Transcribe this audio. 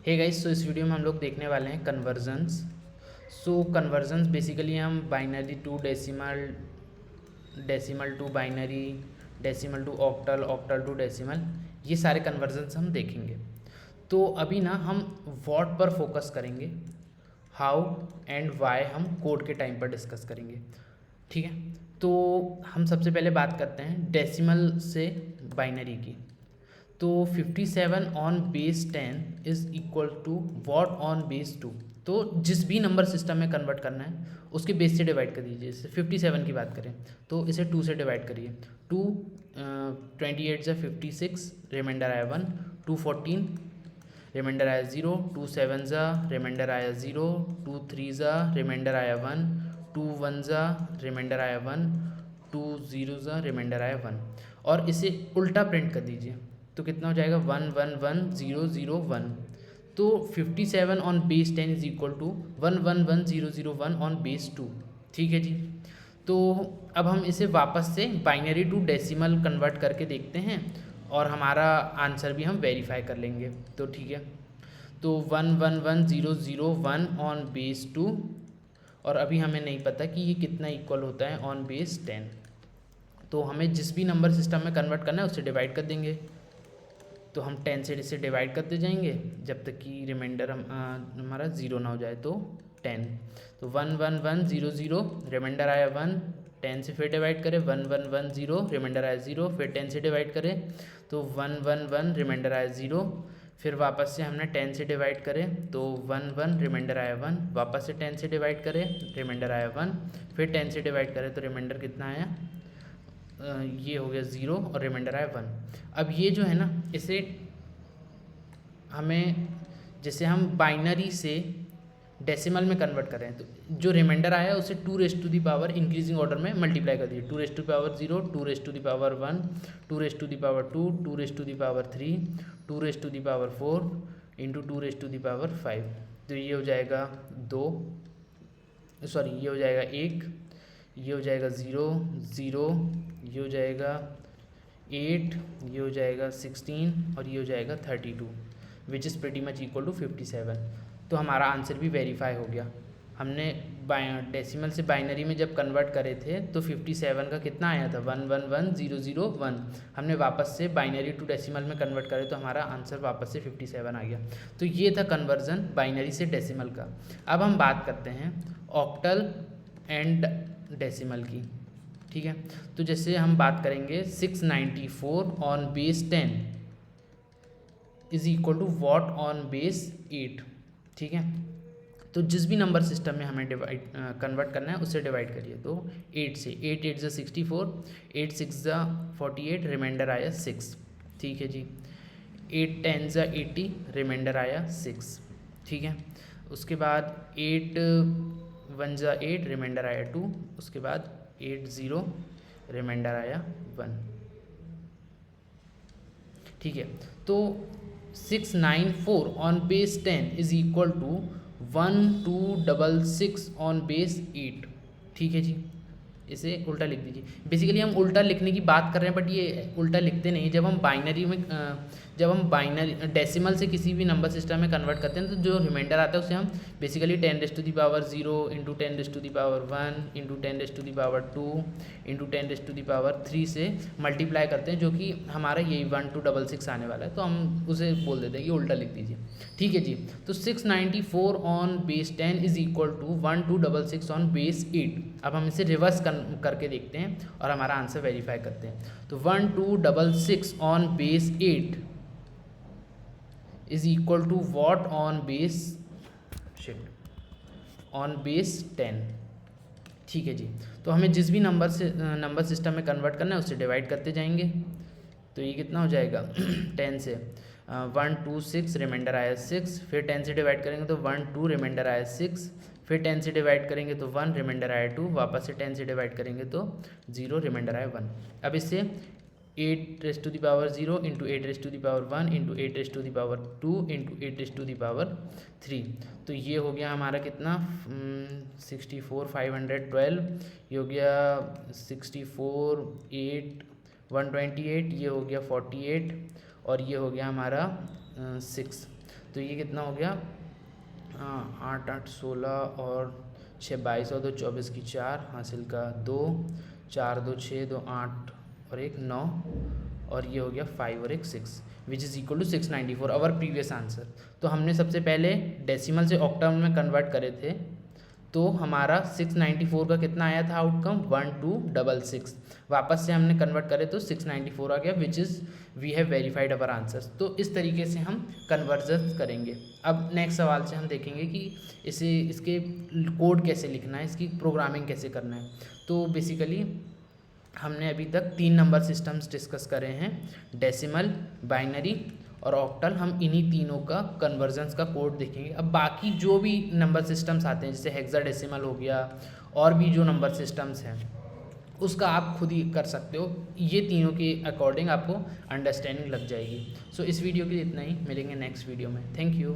Hey guys, सो इस video में हम लोग देखने वाले हैं कन्वर्जन्स। सो कन्वर्जन्स बेसिकली हम binary to decimal, decimal to binary, decimal to octal, octal to decimal, ये सारे कन्वर्जन्स हम देखेंगे। तो अभी ना हम व्हाट पर फोकस करेंगे, हाउ एंड वाई हम कोड के टाइम पर डिस्कस करेंगे। ठीक है, तो हम सबसे पहले बात करते हैं डेसिमल से बाइनरी की। तो 57 on base 10 is equal to what on base 2। तो जिस भी नंबर सिस्टम में कन्वर्ट करना है उसके बेस से डिवाइड कर दीजिए। जैसे 57 की बात करें तो इसे 2 से डिवाइड करिए। 2 28 ज़ा 56, रिमाइंडर आया 1। 2 14, रिमाइंडर आया 0। 2 7 ज़ा, रिमाइंडर आया 0। 2 3 ज़ा, रिमाइंडर आया 1। 2 1 ज़ा, रिमाइंडर आया 1। 2 0 ज़ा, रिमाइंडर आया 1। और इसे उल्टा प्रिंट कर दीजिए तो कितना हो जाएगा 1 1 1 0 0 1। तो 57 on base 10 is equal to 1 1 1 0 0 1 on base 2। ठीक है जी। तो अब हम इसे वापस से बाइनरी टू डेसिमल कन्वर्ट करके देखते हैं और हमारा आंसर भी हम वेरीफाई कर लेंगे। तो ठीक है, तो 1 1 1 0 0 1 ऑन बेस 2, और अभी हमें नहीं पता कि ये कितना इक्वल होता है ऑन बेस 10। तो हमें जिस भी नंबर सिस्टम में कन्वर्ट करना है उससे डिवाइड कर देंगे। तो हम 10 से इसे डिवाइड करते जाएंगे जब तक कि रिमाइंडर हमारा 0 ना हो जाए। तो 10, तो 1 1 1 0 0, रिमाइंडर आया 1। 10 से फिर डिवाइड करें, 1 1 1 0, रिमाइंडर आया 0। फिर 10 से डिवाइड करें तो 1 1 1, रिमाइंडर आया 0। फिर वापस से हमने 10 से डिवाइड करें तो 1 1, रिमाइंडर आया 1। वापस से 10 से डिवाइड करें, रिमाइंडर आया 1। फिर 10 से डिवाइड करें तो रिमाइंडर कितना आया, ये हो गया 0 और रिमाइंडर आया 1। अब ये जो है ना, इसे हमें जैसे हम बाइनरी से डेसिमल में कन्वर्ट कर रहे हैं तो जो रिमाइंडर आया है उसे 2 raise to the power increasing order में मल्टीप्लाई कर दीजिए। 2 raise to the power 0, 2 raise to the power 1, 2 raise to the power 2, 2 raise to the power 3, 2 raise to the power 4 into 2 raise to the power 5। तो ये हो जाएगा 2, sorry ये हो जाएगा 1, ये हो जाएगा 0 0, ये हो जाएगा 8, ये हो जाएगा 16 और ये हो जाएगा 32, which is pretty much equal to 57। तो हमारा आंसर भी वेरीफाई हो गया। हमने डेसिमल से बाइनरी में जब कन्वर्ट करे थे तो 57 का कितना आया था, 1 1 1 0 0 1। हमने वापस से बाइनरी टू डेसिमल में कन्वर्ट करे तो हमारा आंसर वापस से 57 आ गया। तो ये था कन्वर्जन बाइनरी से डेसिमल का। अब हम बात करते हैं ऑक्टल एंड डेसिमल की। ठीक है, तो जैसे हम बात करेंगे 694 on base 10 is equal to what on base 8। ठीक है, तो जिस भी नंबर सिस्टम में हमें डिवाइड कन्वर्ट करना है उससे डिवाइड करिए। तो 8 से, 8 8 ज़ा 64, 8 6 ज़ा 48, रिमाइंडर आया 6। ठीक है जी। 8 10 ज़ा 80, रिमाइंडर आया 6। ठीक है, उसके बाद 8 1 ज़ा 8, रिमाइंडर आया 2। उसके बाद 8 0, रिमाइंडर आया 1। ठीक है, तो 694 on base 10 is equal to 1266 on base 8। ठीक है जी, इसे उल्टा लिख दीजिए। बेसिकली हम उल्टा लिखने की बात कर रहे हैं बट ये उल्टा लिखते नहीं। जब हम बाइनरी में जब हम बाइनरी डेसिमल से किसी भी नंबर सिस्टम में कन्वर्ट करते हैं तो जो रिमाइंडर आता है उसे हम basically 10 raise to the power 0 into 10 raise to the power 1 into 10 raise to the power 2 into 10 raise to the power 3 से मल्टीप्लाई करते हैं, जो कि हमारा यही 1266 आने वाला है। तो हम उसे बोल देते हैं कि उल्टा लिख दीजिए। ठीक है जी, तो 694 on base 10 is equal to 1266 on base 8। अब हम इसे रिवर्स करके देखते हैं और हमारा आंसर वेरीफाई करते हैं। तो 1266 on base 8 is equal to what on base on base 10। ठीक है जी, तो हमें जिस भी नंबर सिस्टम में कन्वर्ट करना है उससे डिवाइड करते जाएंगे। तो ये कितना हो जाएगा 10 से 1 2 6, रिमाइंडर आया 6। फिर 10 से डिवाइड करेंगे तो 1 2, रिमाइंडर आया 6। फिर 10 से डिवाइड करेंगे तो 1, रिमाइंडर आया 2। वापस से 10 से डिवाइड करेंगे तो 0, रिमाइंडर आया 1। अब इससे 8 raise to the power 0 into 8 raise to the power 1 into 8 raise to the power 2 into 8 raise to the power 3। तो ये हो गया हमारा कितना 64 512, ये हो गया 64 8 128, ये हो गया 48 और ये हो गया हमारा 6। तो ये कितना हो गया, 8 8 16 और 6 22 और 2 24 की 4 हासिल का 2, 4 2 6 2 8 और 1 9 और ये हो गया 5 और 1 6 which is equal to 694 our previous answer. तो हमने सबसे पहले डेसिमल से ऑक्टल में कन्वर्ट करे थे, तो हमारा 694 का कितना आया था आउटकम 1266। वापस से हमने कन्वर्ट करे तो 694 आ गया which is we have verified our answers. तो इस तरीके से हम कन्वर्जन करेंगे। अब नेक्स्ट सवाल से हम देखेंगे कि इसके कोड कैसे लिखना है, इसकी प्रोग्रामिंग कैसे करना है। तो बेसिकली हमने अभी तक 3 नंबर सिस्टम्स डिस्कस करे हैं, डेसिमल, बाइनरी और ऑक्टल। हम इन्हीं तीनों का कन्वर्जन्स का कोड देखेंगे। अब बाकी जो भी नंबर सिस्टम्स आते हैं जैसे हेक्साडेसिमल हो गया और भी जो नंबर सिस्टम्स हैं उसका आप खुद ही कर सकते हो। ये तीनों के अकॉर्डिंग आपको अंडरस्टैंडिंग लग जाएगी। सो इस वीडियो के लिए इतना ही, मिलेंगे नेक्स्ट वीडियो में। Thank you.